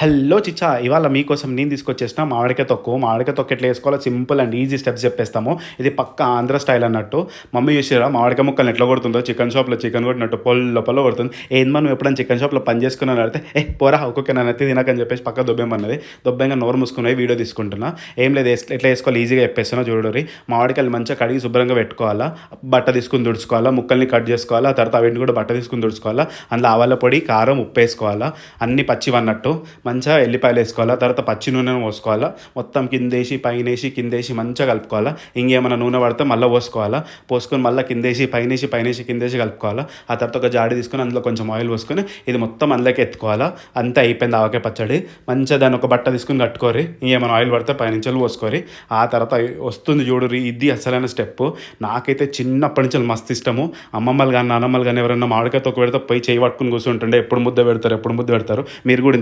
Hello చిచ్చా! ఇవాళ మీకోసం నేను తీసుకొచ్చేసిన మామిడికాయ తొక్కు. మామిడికాయ తొక్కు ఎట్లా చేసుకోవాలో సింపుల్ అండ్ ఈజీ స్టెప్స్ చెప్పేస్తాము. ఇది పక్కా ఆంధ్ర స్టైల్ అన్నట్టు. మమ్మీ చూసిర్రా మామిడికాయ ముక్కల్ని ఎట్లా కొడుతుందో చికెన్ షాప్‌లో చికెన్ కొట్టినట్టు పొల్ల పొల్ల కొడుతుంది. ఏంది నువ్వు ఎప్పుడైనా చికెన్ షాప్‌లో పని చేసుకున్నావు అని అడిగితే, పోరా ఒక్కొక్క నన్నెత్తి తినకని చెప్పేసి పక్కకు దొబ్బేయమన్నది. దొబ్బెంగా నోరు మూసుకొని వీడియో తీసుకుంటున్నా. ఏం లేదు ఎట్లా చేసుకోవాలో ఈజీగా చెప్పేస్తున్నా చూడుర్రి. మామిడికాయలు మంచిగా కడిగి శుభ్రంగా పెట్టుకోవాలా. బట్ట తీసుకొని తుడుచుకోవాలా. ముక్కల్ని కట్ చేసుకోవాలా. తర్వాత అవిటిని కూడా బట్ట తీసుకొని తుడుచుకోవాలా. అందులో ఆవాల పొడి, కారం, ఉప్పు వేసుకోవాలా. అన్నీ పచ్చివన్నట్టు. మంచిగా ఎల్లిపాయలు వేసుకోవాలా. తర్వాత పచ్చి నూనెను పోసుకోవాలా. మొత్తం కిందేసి పైనేసి కిందేసి మంచిగా కలుపుకోవాలా. ఇంకేమైనా నూనె పడితే మళ్ళీ పోసుకోవాలా. పోసుకొని మళ్ళీ కిందేసి పైనేసి కిందేసి కలుపుకోవాలా. ఆ తర్వాత ఒక జాడి తీసుకొని అందులో కొంచెం ఆయిల్ పోసుకొని ఇది మొత్తం అందులోకి ఎత్తుకోవాలా. అంతే అయిపోయింది ఆవకాయ పచ్చడి. మంచిగా దాన్ని ఒక బట్ట తీసుకొని కట్టుకోరి. ఇంకేమైనా ఆయిల్ పడితే పైనుంచి పోసుకోరి. ఆ తర్వాత వస్తుంది చూడుర్రి, ఇది అసలైన స్టెప్. నాకైతే చిన్నప్పటి నుంచి మస్తు ఇష్టము. అమ్మమ్మలు కానీ నాన్నమ్మలు కానీ ఎవరైనా మామిడికాయ తొక్కు పెడితే పోయి చేయి పట్టుకుని కూర్చుంటుండే. ఎప్పుడు ముద్ద పెడతారు మీరు కూడా